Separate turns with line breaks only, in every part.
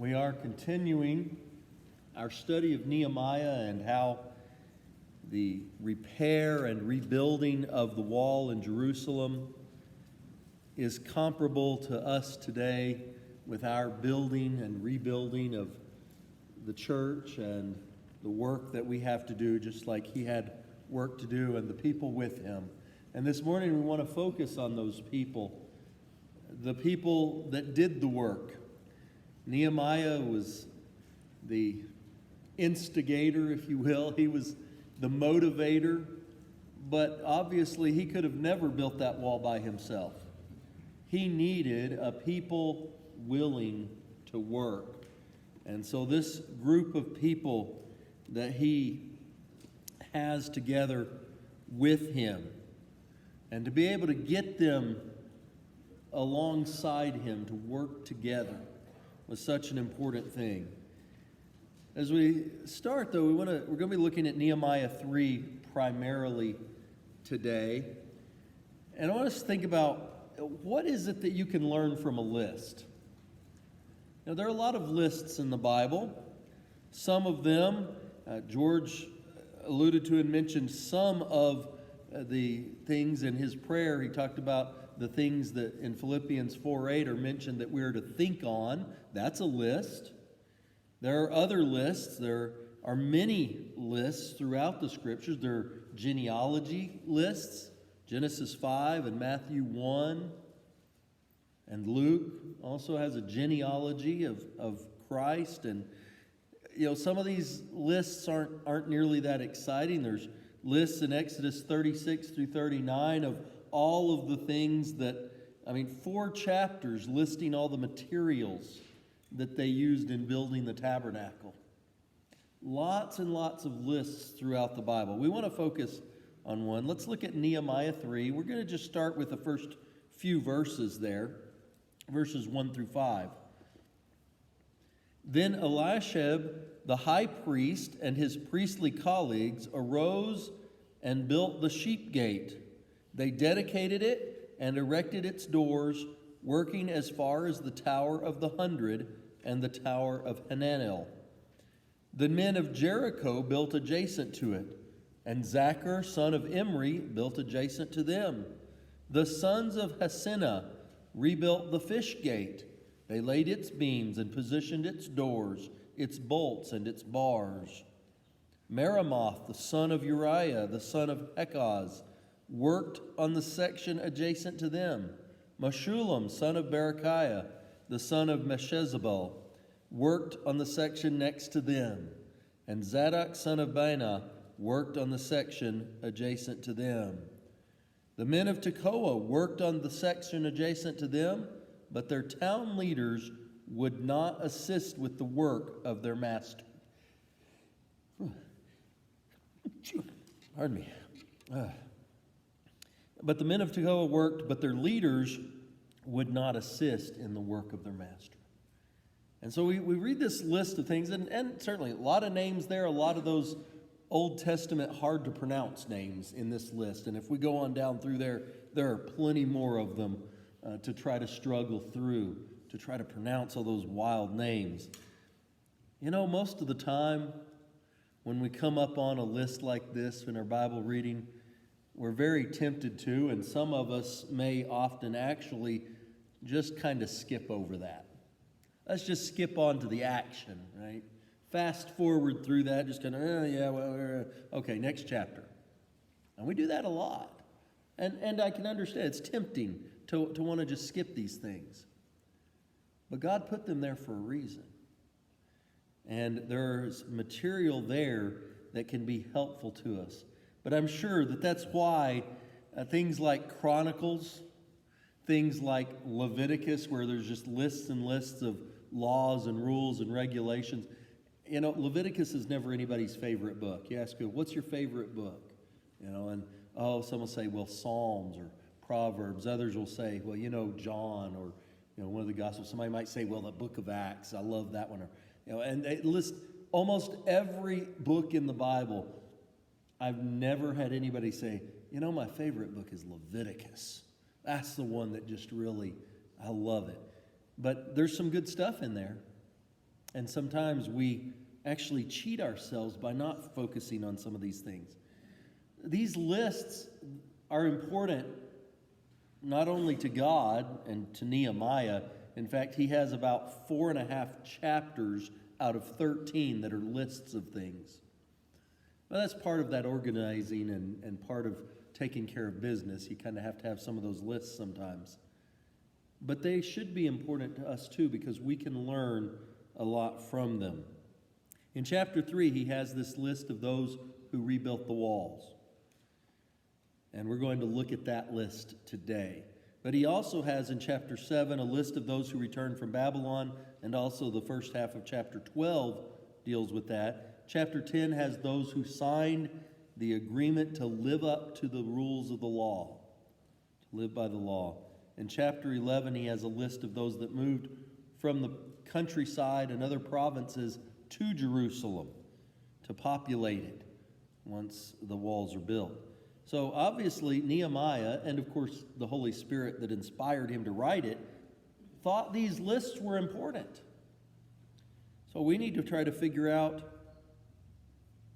We are continuing our study of Nehemiah and how the repair and rebuilding of the wall in Jerusalem is comparable to us today with our building and rebuilding of the church and the work that we have to do, just like he had work to do and the people with him. And this morning we want to focus on those people, the people that did the work. Nehemiah was the instigator, if you will. He was the motivator, but obviously he could have never built that wall by himself. He needed a people willing to work. And so this group of people that he has together with him, and to be able to get them alongside him to work together was such an important thing. As we start, though, we're going to be looking at Nehemiah 3 primarily today. And I want us to think about, what is it that you can learn from a list? Now, there are a lot of lists in the Bible. Some of them, George alluded to and mentioned some of the things in his prayer. He talked about the things that in Philippians 4:8 are mentioned that we're to think on. That's a list. There are other lists. There are many lists throughout the Scriptures. There are genealogy lists, Genesis 5 and Matthew 1. And Luke also has a genealogy of Christ. And, some of these lists aren't nearly that exciting. There's lists in Exodus 36 through 39 of all of the things that, 4 chapters listing all the materials that they used in building the tabernacle. Lots and lots of lists throughout the Bible. We want to focus on one. Let's look at Nehemiah 3. We're going to just start with the first few verses there, verses 1 through 5. Then Eliashib, the high priest, and his priestly colleagues arose and built the sheep gate. They dedicated it and erected its doors, working as far as the Tower of the 100 and the Tower of Hananel. The men of Jericho built adjacent to it, and Zachar, son of Imri, built adjacent to them. The sons of Hassenaah rebuilt the fish gate. They laid its beams and positioned its doors, its bolts, and its bars. Meremoth, the son of Uriah, the son of Hekaz, worked on the section adjacent to them. Meshullam, son of Berechiah, the son of Meshezabel, worked on the section next to them. And Zadok, son of Baana, worked on the section adjacent to them. The men of Tekoa worked on the section adjacent to them, but their town leaders would not assist with the work of their master. Pardon me. But the men of Tekoa worked, but their leaders would not assist in the work of their master. And so we read this list of things, and certainly a lot of names there, a lot of those Old Testament hard to pronounce names in this list. And if we go on down through there are plenty more of them to try to struggle through, to try to pronounce all those wild names. Most of the time when we come up on a list like this in our Bible reading, we're very tempted to, and some of us may often actually just kind of skip over that. Let's just skip on to the action, right? Fast forward through that, just kind of, okay, next chapter. And we do that a lot. And I can understand, it's tempting to want to just skip these things. But God put them there for a reason. And there's material there that can be helpful to us. But I'm sure that's why things like Chronicles, things like Leviticus, where there's just lists and lists of laws and rules and regulations. Leviticus is never anybody's favorite book. You ask people, what's your favorite book? And some will say, well, Psalms or Proverbs. Others will say, well, John or, one of the Gospels. Somebody might say, well, the book of Acts. I love that one. Or, and they list almost every book in the Bible. I've never had anybody say, my favorite book is Leviticus. That's the one that just really, I love it. But there's some good stuff in there. And sometimes we actually cheat ourselves by not focusing on some of these things. These lists are important not only to God and to Nehemiah. In fact, he has about 4.5 chapters out of 13 that are lists of things. Well, that's part of that organizing and part of taking care of business. You kind of have to have some of those lists sometimes. But they should be important to us too, because we can learn a lot from them. In chapter 3, he has this list of those who rebuilt the walls. And we're going to look at that list today. But he also has in chapter 7 a list of those who returned from Babylon, and also the first half of chapter 12 deals with that. Chapter 10 has those who signed the agreement to live up to the rules of the law, to live by the law. In chapter 11, he has a list of those that moved from the countryside and other provinces to Jerusalem to populate it once the walls are built. So obviously Nehemiah, and of course the Holy Spirit that inspired him to write it, thought these lists were important. So we need to try to figure out,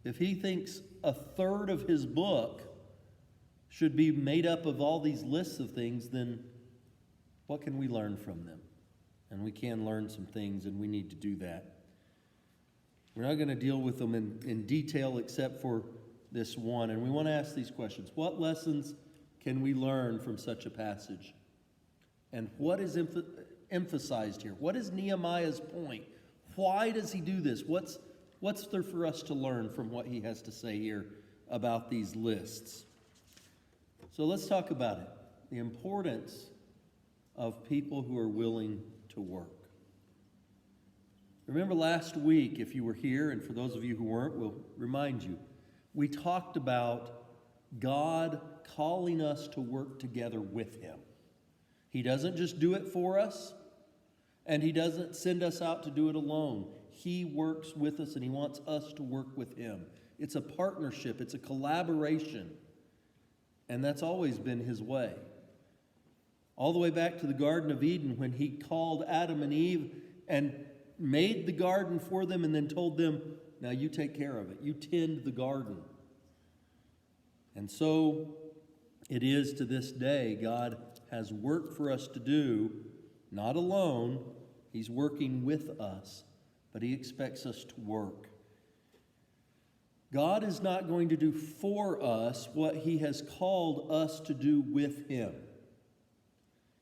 if he thinks a third of his book should be made up of all these lists of things, then what can we learn from them? And we can learn some things, and we need to do that. We're not going to deal with them in detail except for this one, and we want to ask these questions. What lessons can we learn from such a passage? And what is emphasized here? What is Nehemiah's point? Why does he do this? What's there for us to learn from what he has to say here about these lists? So let's talk about it. The importance of people who are willing to work. Remember last week, if you were here, and for those of you who weren't, we'll remind you, we talked about God calling us to work together with him. He doesn't just do it for us, and he doesn't send us out to do it alone. He works with us, and he wants us to work with him. It's a partnership. It's a collaboration. And that's always been his way. All the way back to the Garden of Eden, when he called Adam and Eve and made the garden for them and then told them, now you take care of it. You tend the garden. And so it is to this day. God has work for us to do, not alone. He's working with us, but he expects us to work. God is not going to do for us what he has called us to do with him.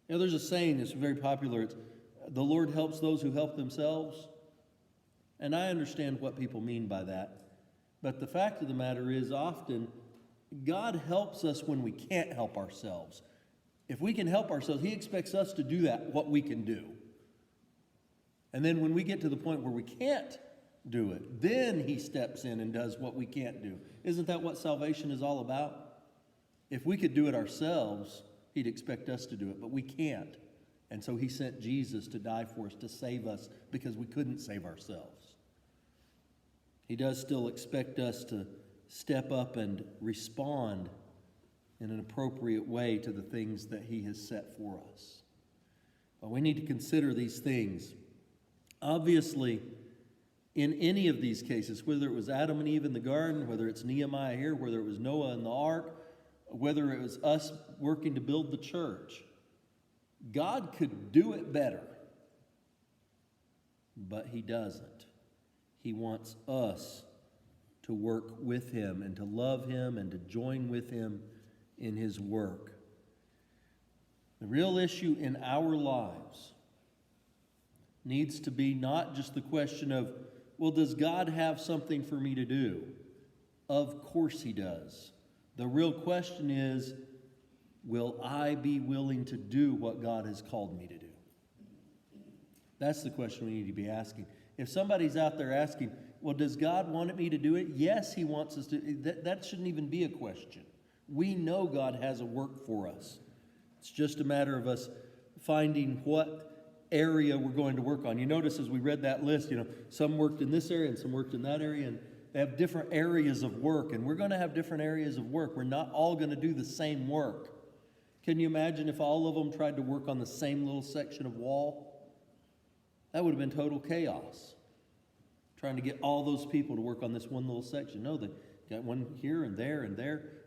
You know, there's a saying that's very popular. It's, the Lord helps those who help themselves. And I understand what people mean by that. But the fact of the matter is, often, God helps us when we can't help ourselves. If we can help ourselves, he expects us to do that, what we can do. And then when we get to the point where we can't do it, then he steps in and does what we can't do. Isn't that what salvation is all about? If we could do it ourselves, he'd expect us to do it, but we can't. And so he sent Jesus to die for us, to save us, because we couldn't save ourselves. He does still expect us to step up and respond in an appropriate way to the things that he has set for us. But we need to consider these things. Obviously, in any of these cases, whether it was Adam and Eve in the garden, whether it's Nehemiah here, whether it was Noah in the ark, whether it was us working to build the church, God could do it better, but he doesn't. He wants us to work with him and to love him and to join with him in his work. The real issue in our lives needs to be not just the question of, well, does God have something for me to do? Of course he does. The real question is, will I be willing to do what God has called me to do? That's the question we need to be asking. If somebody's out there asking, well, does God want me to do it? Yes, he wants us to. That shouldn't even be a question. We know God has a work for us. It's just a matter of us finding what area we're going to work on. You notice as we read that list, some worked in this area and some worked in that area, and they have different areas of work, and we're going to have different areas of work. We're not all going to do the same work. Can you imagine if all of them tried to work on the same little section of wall? That would have been total chaos. trying to get all those people to work on this one little section. No, they got one here and there,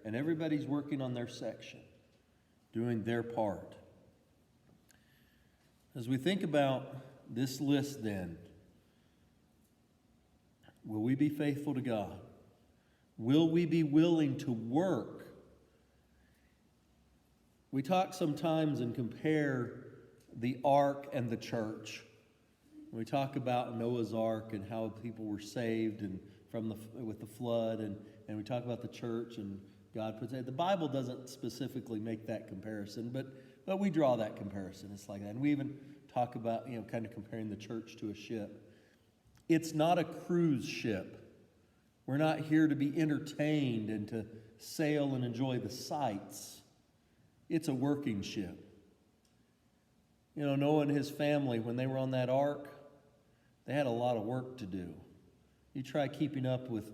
and everybody's working on their section, doing their part. As we think about this list then, will we be faithful to God? Will we be willing to work? We talk sometimes and compare the ark and the church. We talk about Noah's Ark and how people were saved and with the flood, and we talk about the church and God puts it. The Bible doesn't specifically make that comparison, but we draw that comparison. It's like that. And we even talk about, kind of comparing the church to a ship. It's not a cruise ship. We're not here to be entertained and to sail and enjoy the sights. It's a working ship. Noah and his family, when they were on that ark, they had a lot of work to do. You try keeping up with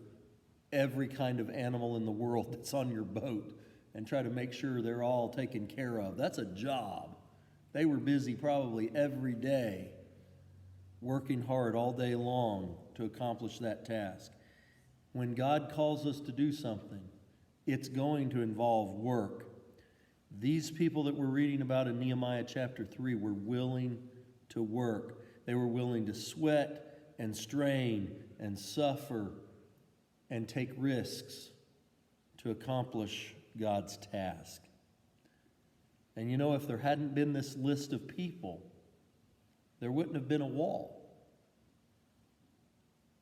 every kind of animal in the world that's on your boat and try to make sure they're all taken care of. That's a job. They were busy probably every day, working hard all day long to accomplish that task. When God calls us to do something, it's going to involve work. These people that we're reading about in Nehemiah chapter 3 were willing to work. They were willing to sweat and strain and suffer and take risks to accomplish God's task. And if there hadn't been this list of people, there wouldn't have been a wall.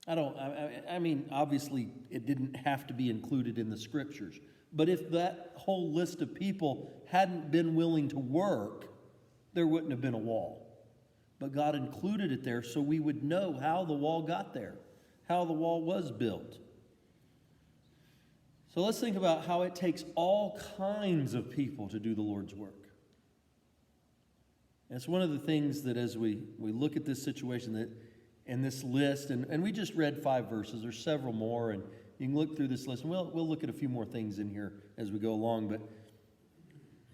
I mean, obviously, it didn't have to be included in the scriptures. But if that whole list of people hadn't been willing to work, there wouldn't have been a wall. But God included it there so we would know how the wall got there, how the wall was built. So let's think about how it takes all kinds of people to do the Lord's work. And it's one of the things that as we look at this situation that in this list, and we just read 5 verses, there's several more, and you can look through this list, and we'll look at a few more things in here as we go along, but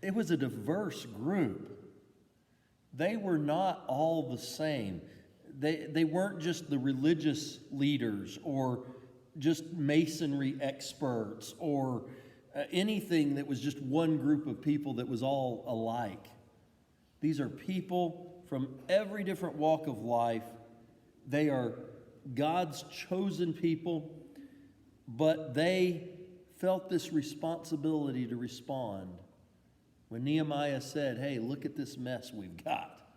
it was a diverse group. They were not all the same. They weren't just the religious leaders or just masonry experts or anything that was just one group of people that was all alike. These are people from every different walk of life. They are God's chosen people, but they felt this responsibility to respond. When Nehemiah said, hey, look at this mess we've got,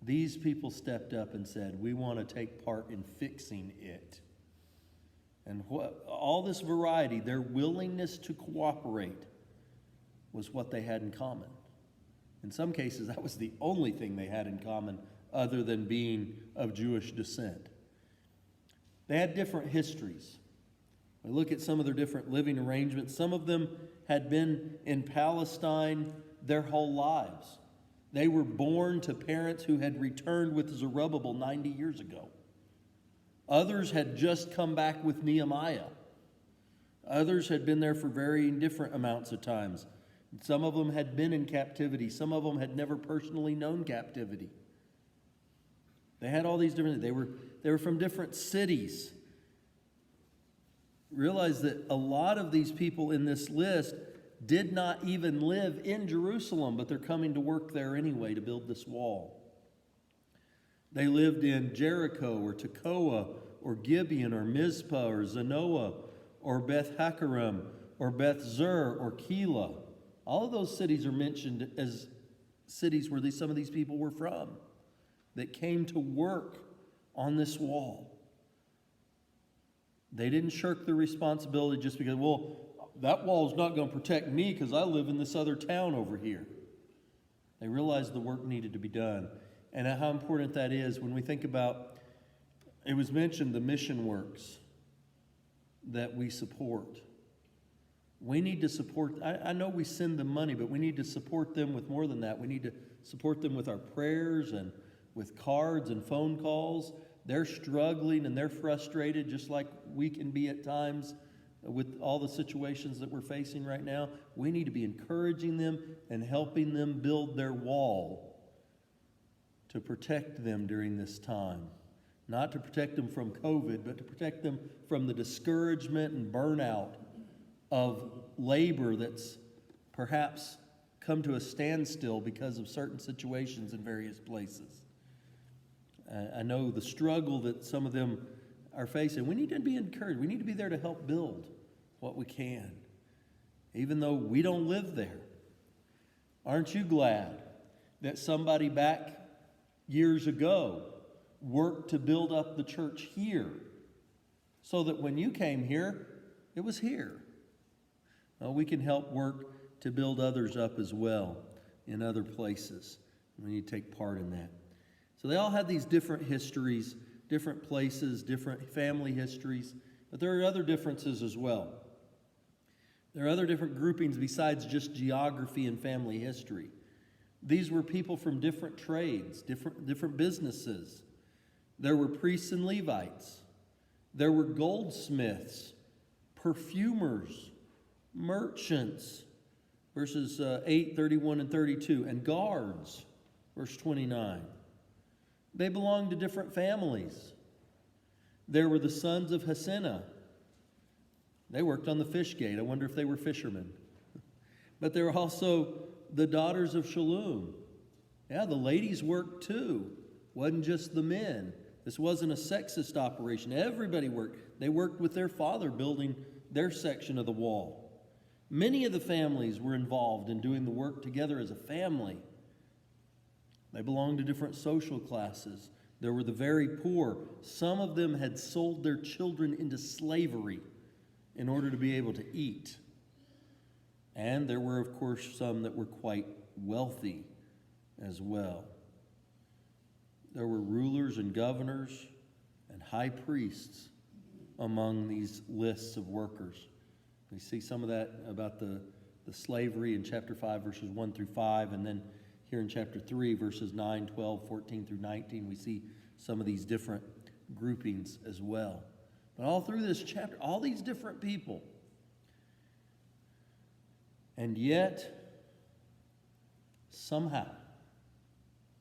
these people stepped up and said, we want to take part in fixing it. And all this variety, their willingness to cooperate was what they had in common. In some cases, that was the only thing they had in common other than being of Jewish descent. They had different histories. We look at some of their different living arrangements. Some of them had been in Palestine their whole lives. They were born to parents who had returned with Zerubbabel 90 years ago. Others had just come back with Nehemiah. Others had been there for varying different amounts of times. Some of them had been in captivity. Some of them had never personally known captivity. They had all these different things. They were from different cities. Realize that a lot of these people in this list did not even live in Jerusalem, but they're coming to work there anyway to build this wall. They lived in Jericho or Tekoa or Gibeon or Mizpah or Zanoah or Beth Hakerem or Beth Zur or Keilah. All of those cities are mentioned as cities where some of these people were from that came to work on this wall. They didn't shirk their responsibility just because, that wall's not going to protect me because I live in this other town over here. They realized the work needed to be done. And how important that is when we think about, it was mentioned, the mission works that we support. We need to support, I know we send them money, but we need to support them with more than that. We need to support them with our prayers and with cards and phone calls. They're struggling and they're frustrated just like we can be at times with all the situations that we're facing right now. We need to be encouraging them and helping them build their wall to protect them during this time. not to protect them from COVID, but to protect them from the discouragement and burnout of labor that's perhaps come to a standstill because of certain situations in various places. I know the struggle that some of them are facing. We need to be encouraged. We need to be there to help build what we can, even though we don't live there. Aren't you glad that somebody back years ago worked to build up the church here so that when you came here, it was here? Well, we can help work to build others up as well in other places. We need to take part in that. So they all have these different histories, different places, different family histories, but there are other differences as well. There are other different groupings besides just geography and family history. These were people from different trades, different businesses. There were priests and Levites. There were goldsmiths, perfumers, merchants, verses 8, 31, and 32, and guards, verse 29. They belonged to different families. There were the sons of Hassenah. They worked on the fish gate. I wonder if they were fishermen. But there were also the daughters of Shalom. Yeah, the ladies worked too. Wasn't just the men. This wasn't a sexist operation. Everybody worked. They worked with their father building their section of the wall. Many of the families were involved in doing the work together as a family. They belonged to different social classes. There were the very poor. Some of them had sold their children into slavery in order to be able to eat. And there were, of course, some that were quite wealthy as well. There were rulers and governors and high priests among these lists of workers. We see some of that about the slavery in chapter 5, verses 1 through 5, and then here in chapter 3, verses 9, 12, 14 through 19, we see some of these different groupings as well. But all through this chapter, all these different people. And yet, somehow,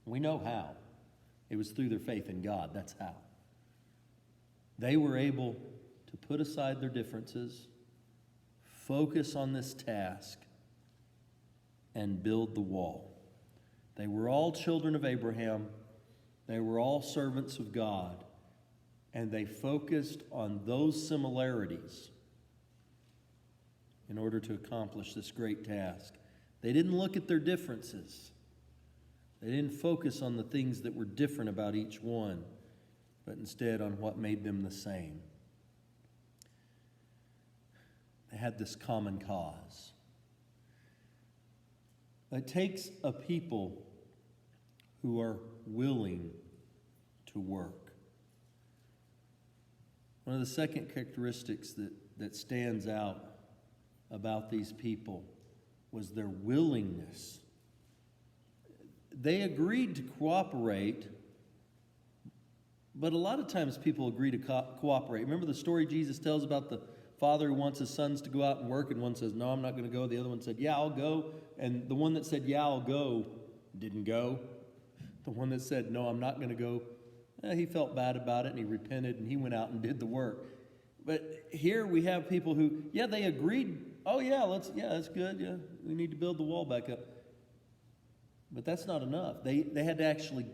we know how. It was through their faith in God. That's how. They were able to put aside their differences, focus on this task, and build the wall. They were all children of Abraham. They were all servants of God. And they focused on those similarities in order to accomplish this great task. They didn't look at their differences. They didn't focus on the things that were different about each one, but instead on what made them the same. They had this common cause. It takes a people who are willing to work. One of the second characteristics that stands out about these people was their willingness. They agreed to cooperate, but a lot of times people agree to cooperate. Remember the story Jesus tells about the father who wants his sons to go out and work, and one says, no, I'm not going to go. The other one said, yeah, I'll go. And the one that said, yeah, I'll go, didn't go. The one that said, no, I'm not going to go, he felt bad about it, and he repented, and he went out and did the work. But here we have people who, yeah, they agreed. Oh, yeah, that's good. Yeah, we need to build the wall back up. But that's not enough. They had to actually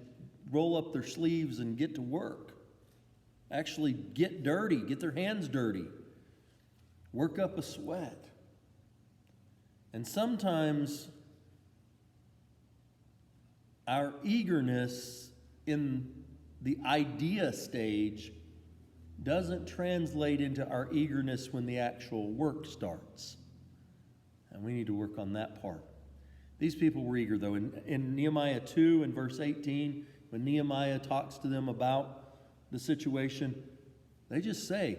roll up their sleeves and get to work. Actually get dirty, get their hands dirty. Work up a sweat. And sometimes our eagerness in the idea stage doesn't translate into our eagerness when the actual work starts. And we need to work on that part. These people were eager, though. In Nehemiah 2 and verse 18, when Nehemiah talks to them about the situation, they just say,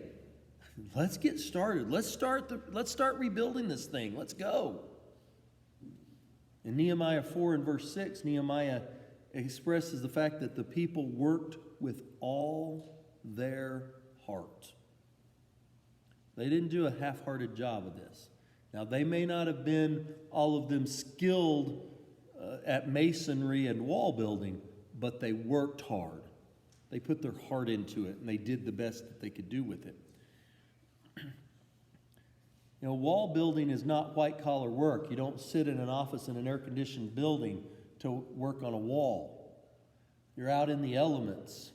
let's get started. Let's start rebuilding this thing. Let's go. In Nehemiah 4 and verse 6, Nehemiah expresses the fact that the people worked with all their heart. They didn't do a half-hearted job of this. Now, they may not have been, all of them, skilled at masonry and wall building, but they worked hard. They put their heart into it, and they did the best that they could do with it. Wall building is not white-collar work. You don't sit in an office in an air-conditioned building to work on a wall. You're out in the elements.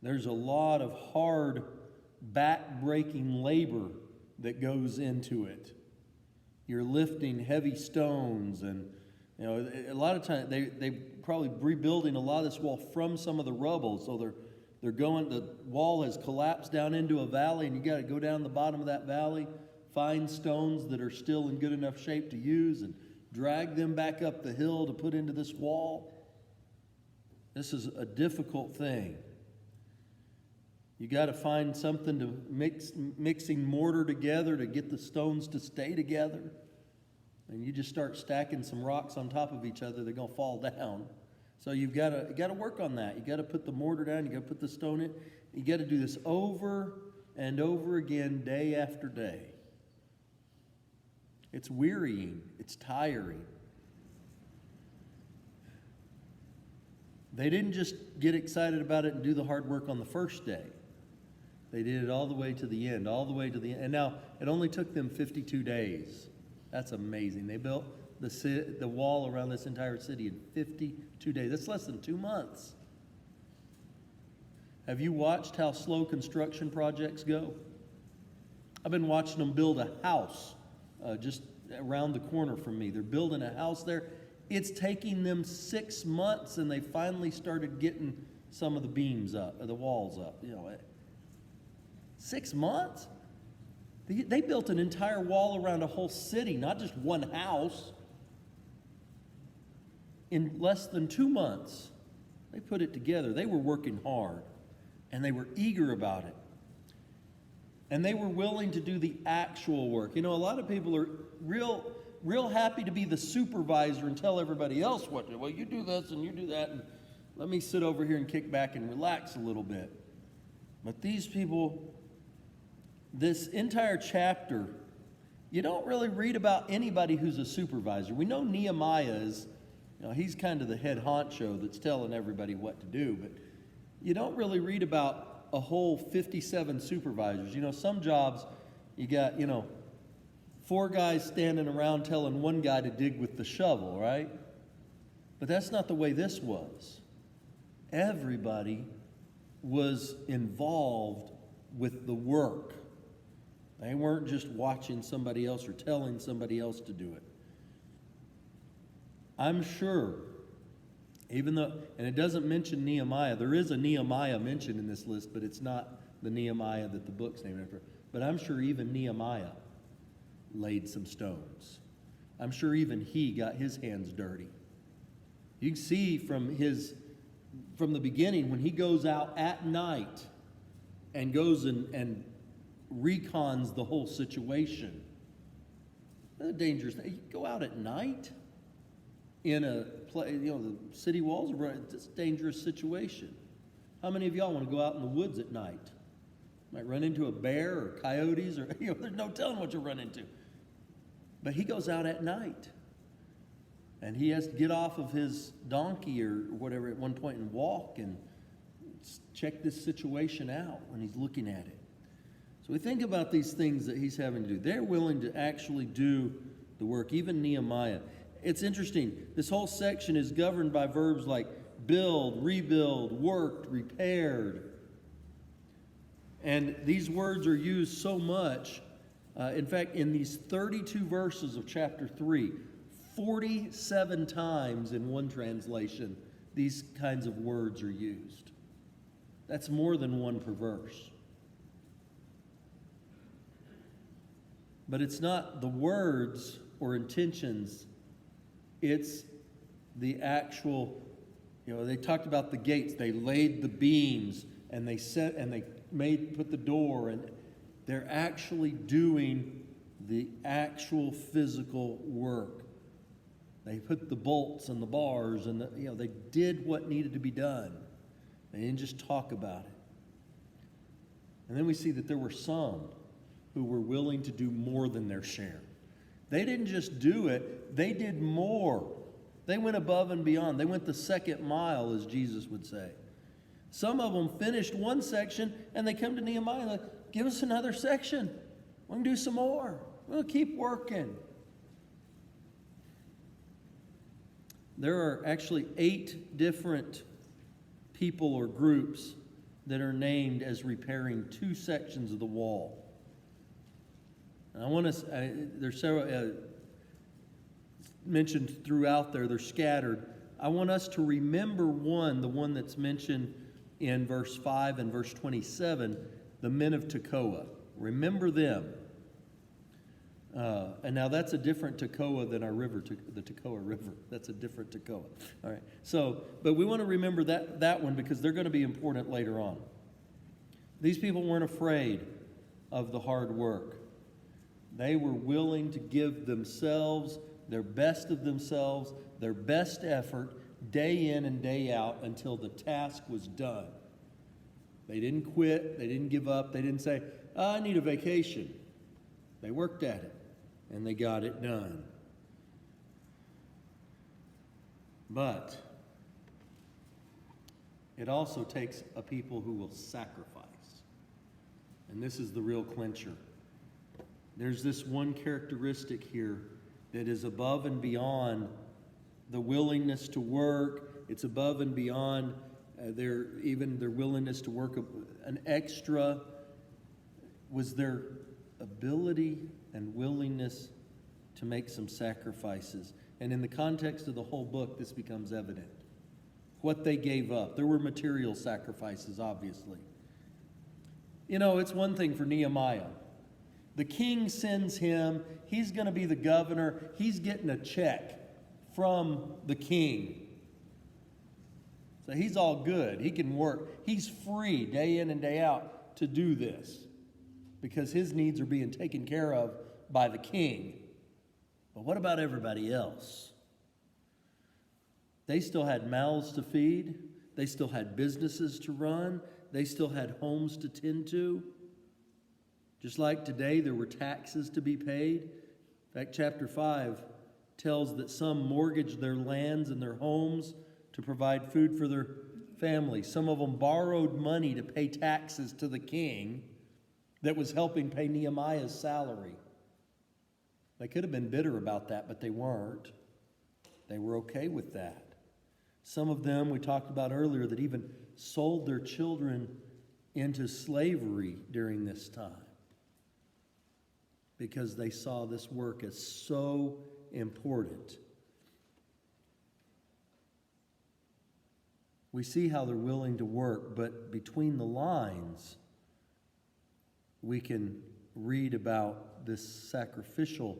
There's a lot of hard, back-breaking labor that goes into it. You're lifting heavy stones, and a lot of times they probably rebuilding a lot of this wall from some of the rubble. So the wall has collapsed down into a valley, and you got to go down the bottom of that valley, find stones that are still in good enough shape to use, and drag them back up the hill to put into this wall. This is a difficult thing. You got to find something to mixing mortar together to get the stones to stay together. And you just start stacking some rocks on top of each other, they're going to fall down. So you got to work on that. You got to put the mortar down, you got to put the stone in. You got to do this over and over again, day after day. It's wearying, it's tiring. They didn't just get excited about it and do the hard work on the first day. They did it all the way to the end, all the way to the end. And now, it only took them 52 days. That's amazing. They built the wall around this entire city in 52 days. That's less than 2 months. Have you watched how slow construction projects go? I've been watching them build a house just around the corner from me. They're building a house there. It's taking them 6 months, and they finally started getting some of the beams up, or the walls up. 6 months? They built an entire wall around a whole city, not just one house, in less than 2 months. They put it together. They were working hard, and they were eager about it. And they were willing to do the actual work. A lot of people are real happy to be the supervisor and tell everybody else what to do. Well, you do this and you do that, and let me sit over here and kick back and relax a little bit. But these people, this entire chapter, you don't really read about anybody who's a supervisor. We know Nehemiah is, he's kind of the head honcho that's telling everybody what to do, but you don't really read about a whole 57 supervisors. Some jobs, you got, 4 guys standing around telling one guy to dig with the shovel, right? But that's not the way this was. Everybody was involved with the work. They weren't just watching somebody else or telling somebody else to do it. I'm sure, even though, and it doesn't mention Nehemiah, there is a Nehemiah mentioned in this list, but it's not the Nehemiah that the book's named after. But I'm sure even Nehemiah laid some stones. I'm sure even he got his hands dirty. You can see from the beginning, when he goes out at night and goes and recons the whole situation. That's a dangerous thing. You go out at night in the city walls are running. It's a dangerous situation. How many of y'all want to go out in the woods at night? Might run into a bear or coyotes, or there's no telling what you'll run into. But he goes out at night, and he has to get off of his donkey or whatever at one point and walk and check this situation out when he's looking at it. So we think about these things that he's having to do. They're willing to actually do the work, even Nehemiah. It's interesting. This whole section is governed by verbs like build, rebuild, worked, repaired. And these words are used so much. In fact, in these 32 verses of chapter 3, 47 times in one translation, these kinds of words are used. That's more than one per verse. But it's not the words or intentions, it's the actual, they talked about the gates. They laid the beams and they put the door, and they're actually doing the actual physical work. They put the bolts and the bars and they did what needed to be done. They didn't just talk about it. And then we see that there were some who were willing to do more than their share. They didn't just do it, they did more. They went above and beyond. They went the second mile, as Jesus would say. Some of them finished one section and they come to Nehemiah and like, give us another section. We're going to do some more. We'll keep working. There are actually 8 different people or groups that are named as repairing 2 sections of the wall. And I want to, there's several mentioned throughout there, they're scattered. I want us to remember the one that's mentioned in verse 5 and verse 27, the men of Tekoa. Remember them. And now that's a different Tekoa than our river, the Tekoa River. That's a different Tekoa. All right. So, but we want to remember that one because they're going to be important later on. These people weren't afraid of the hard work. They were willing to give themselves, their best of themselves, their best effort, day in and day out until the task was done. They didn't quit. They didn't give up. They didn't say, I need a vacation. They worked at it, and they got it done. But it also takes a people who will sacrifice. And this is the real clincher. There's this one characteristic here that is above and beyond the willingness to work. It's above and beyond their willingness to work an extra, was their ability and willingness to make some sacrifices. And in the context of the whole book, this becomes evident. What they gave up. There were material sacrifices, obviously. You know, it's one thing for Nehemiah. The king sends him. He's going to be the governor. He's getting a check from the king. So he's all good. He can work. He's free day in and day out to do this because his needs are being taken care of by the king. But what about everybody else? They still had mouths to feed. They still had businesses to run. They still had homes to tend to. Just like today, there were taxes to be paid. In fact, chapter 5 tells that some mortgaged their lands and their homes to provide food for their family. Some of them borrowed money to pay taxes to the king that was helping pay Nehemiah's salary. They could have been bitter about that, but they weren't. They were okay with that. Some of them, we talked about earlier, that even sold their children into slavery during this time because they saw this work as so important. We see how they're willing to work, but between the lines, we can read about this sacrificial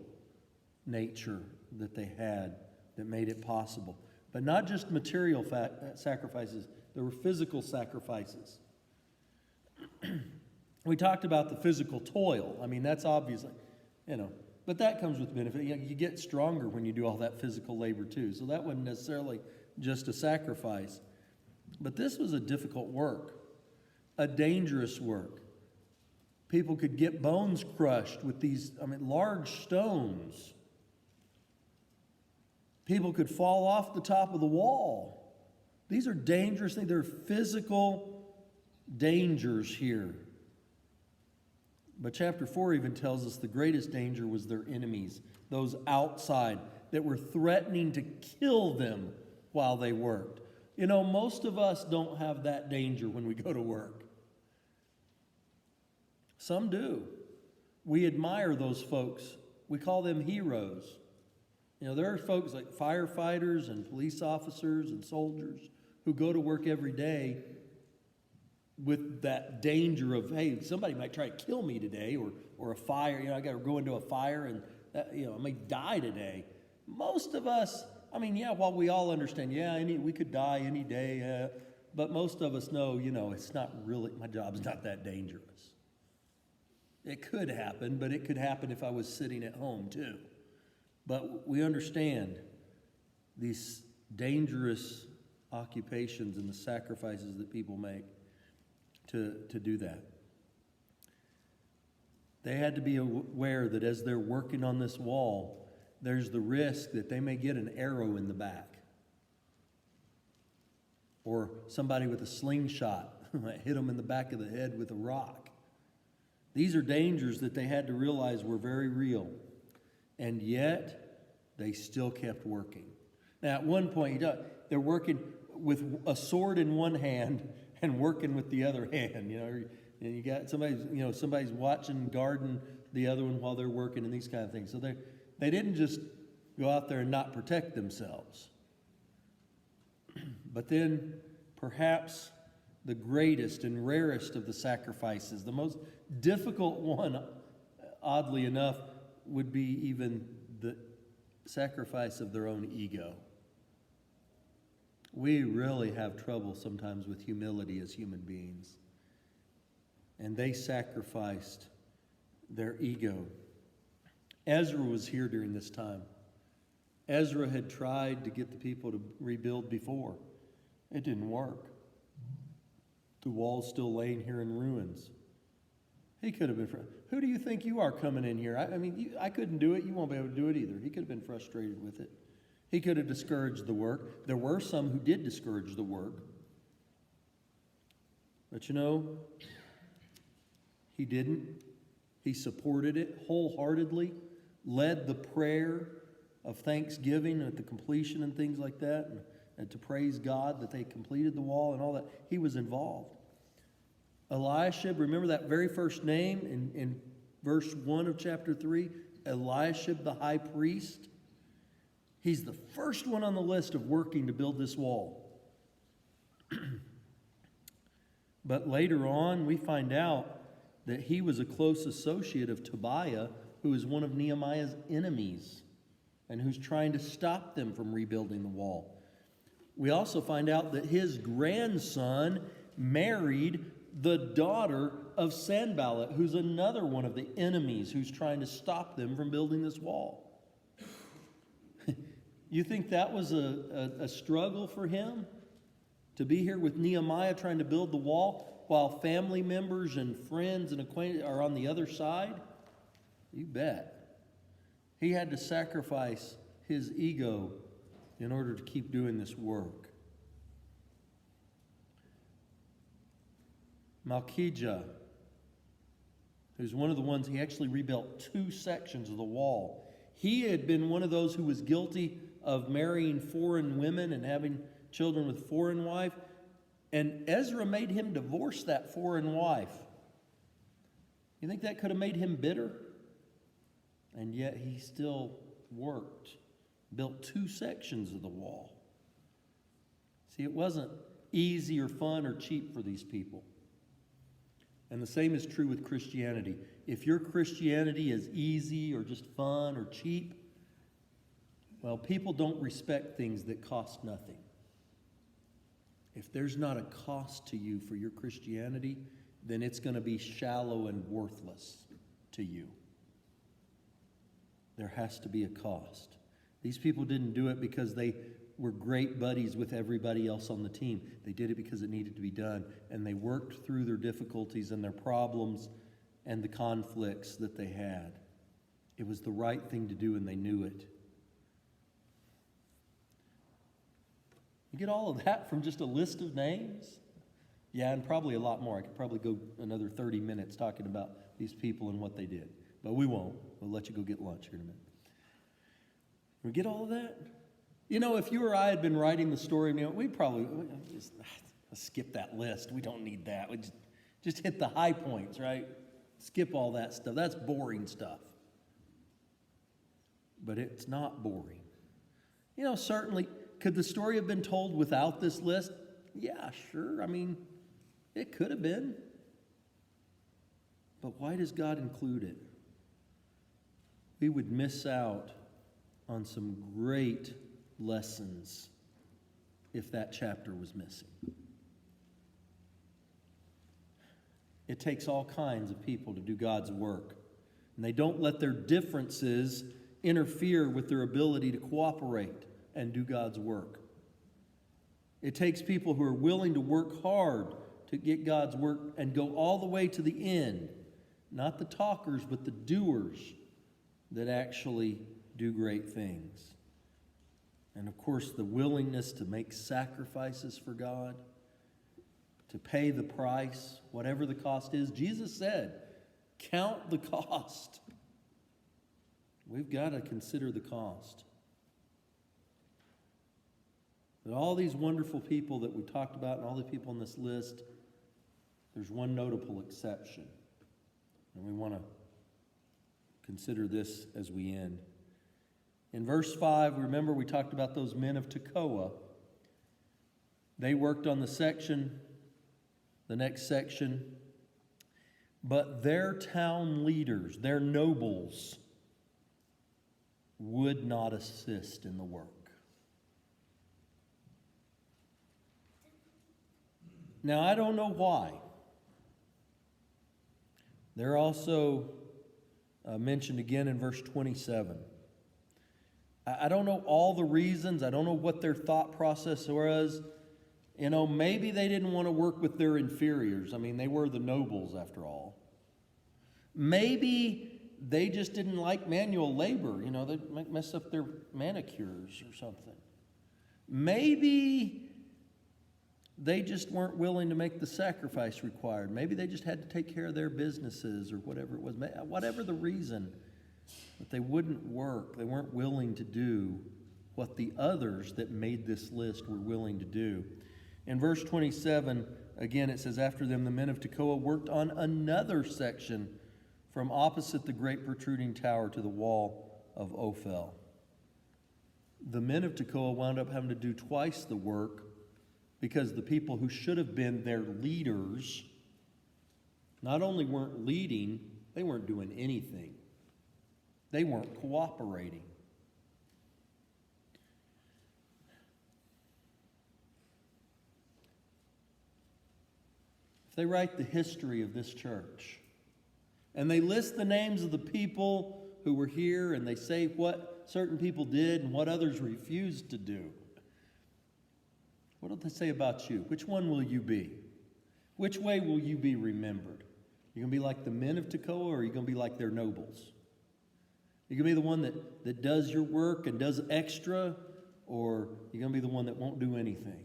nature that they had that made it possible. But not just material sacrifices, there were physical sacrifices. We talked about the physical toil. I mean, that's obviously, but that comes with benefit. You get stronger when you do all that physical labor too. So that wasn't necessarily just a sacrifice. But this was a difficult work, a dangerous work. People could get bones crushed with these, large stones. People could fall off the top of the wall. These are dangerous things. They're physical dangers here. But chapter 4 even tells us the greatest danger was their enemies, those outside that were threatening to kill them while they worked. Most of us don't have that danger when we go to work. Some do. We admire those folks. We call them heroes. There are folks like firefighters and police officers and soldiers who go to work every day with that danger of, hey, somebody might try to kill me today, or a fire. I got to go into a fire and I may die today. Most of us, while we all understand, we could die any day, but most of us know, it's not really, my job's not that dangerous. It could happen, but it could happen if I was sitting at home too. But we understand these dangerous occupations and the sacrifices that people make to do that. They had to be aware that as they're working on this wall, there's the risk that they may get an arrow in the back. or somebody with a slingshot might hit them in the back of the head with a rock. These are dangers that they had to realize were very real, and yet they still kept working. Now, at one point, they're working with a sword in one hand and working with the other hand. And you got somebody's watching, guarding the other one while they're working, and these kind of things. So they didn't just go out there and not protect themselves. But then, perhaps the greatest and rarest of the sacrifices, the most difficult one, oddly enough, would be even the sacrifice of their own ego. We really have trouble sometimes with humility as human beings. And they sacrificed their ego. Ezra was here during this time. Ezra had tried to get the people to rebuild before. It didn't work. The wall's still laying here in ruins. He could have been, who do you think you are coming in here? I couldn't do it. You won't be able to do it either. He could have been frustrated with it. He could have discouraged the work. There were some who did discourage the work. But he didn't. He supported it wholeheartedly, led the prayer of thanksgiving at the completion and things like that, and to praise God that they completed the wall and all that. He was involved. Eliashib, remember that very first name in verse 1 of chapter 3? Eliashib the high priest. He's the first one on the list of working to build this wall. But later on, we find out that he was a close associate of Tobiah, who is one of Nehemiah's enemies and who's trying to stop them from rebuilding the wall. We also find out that his grandson married the daughter of Sanballat, who's another one of the enemies who's trying to stop them from building this wall. You think that was a struggle for him? To be here with Nehemiah trying to build the wall while family members and friends and acquaintances are on the other side? You bet. He had to sacrifice his ego in order to keep doing this work. Malchijah, who's one of the ones, he actually rebuilt 2 sections of the wall. He had been one of those who was guilty of marrying foreign women and having children with foreign wife. And Ezra made him divorce that foreign wife. You think that could have made him bitter? And yet he still worked, built 2 sections of the wall. See, it wasn't easy or fun or cheap for these people. And the same is true with Christianity. If your Christianity is easy or just fun or cheap, well, people don't respect things that cost nothing. If there's not a cost to you for your Christianity, then it's going to be shallow and worthless to you. There has to be a cost. These people didn't do it because they were great buddies with everybody else on the team. They did it because it needed to be done, and they worked through their difficulties and their problems and the conflicts that they had. It was the right thing to do, and they knew it. You get all of that from just a list of names? Yeah, and probably a lot more. I could probably go another 30 minutes talking about these people and what they did. But we won't. We'll let you go get lunch here in a minute. We get all of that? If you or I had been writing the story, we'd probably just skip that list. We don't need that. We just hit the high points, right? Skip all that stuff. That's boring stuff. But it's not boring. Certainly, could the story have been told without this list? Yeah, sure. It could have been. But why does God include it? We would miss out on some great lessons if that chapter was missing. It takes all kinds of people to do God's work, and they don't let their differences interfere with their ability to cooperate and do God's work. It takes people who are willing to work hard to get God's work and go all the way to the end. Not the talkers, but the doers that actually do great things. And of course, the willingness to make sacrifices for God, to pay the price, whatever the cost is. Jesus said, count the cost. We've got to consider the cost. But all these wonderful people that we talked about and all the people on this list, there's one notable exception. And we want to consider this as we end. In verse 5, remember we talked about those men of Tekoa. They worked on the next section, but their town leaders, their nobles, would not assist in the work. Now, I don't know why. They're also mentioned again in verse 27. I don't know all the reasons. I don't know what their thought process was. You know, maybe they didn't want to work with their inferiors. I mean, they were the nobles after all. Maybe they just didn't like manual labor. You know, they might mess up their manicures or something. Maybe they just weren't willing to make the sacrifice required. Maybe they just had to take care of their businesses or whatever it was. Whatever the reason, but they wouldn't work. They weren't willing to do what the others that made this list were willing to do. In verse 27, again, it says, after them, the men of Tekoa worked on another section from opposite the great protruding tower to the wall of Ophel. The men of Tekoa wound up having to do twice the work because the people who should have been their leaders not only weren't leading, they weren't doing anything. They weren't cooperating. If they write the history of this church and they list the names of the people who were here and they say what certain people did and what others refused to do, what do they say about you? Which one will you be? Which way will you be remembered? Are you going to be like the men of Tekoa, or are you going to be like their nobles? You going to be the one that does your work and does extra, or you going to be the one that won't do anything?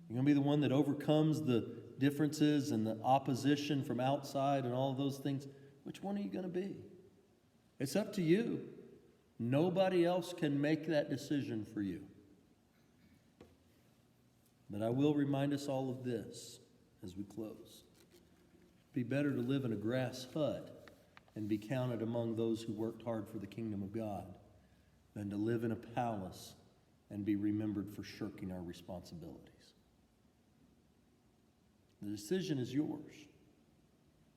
You're going to be the one that overcomes the differences and the opposition from outside and all of those things. Which one are you going to be? It's up to you. Nobody else can make that decision for you. But I will remind us all of this as we close. It'd be better to live in a grass hut and be counted among those who worked hard for the kingdom of God than to live in a palace and be remembered for shirking our responsibilities. The decision is yours.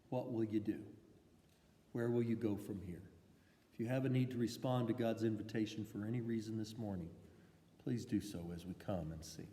What will you do? Where will you go from here? If you have a need to respond to God's invitation for any reason this morning, please do so as we come and sing.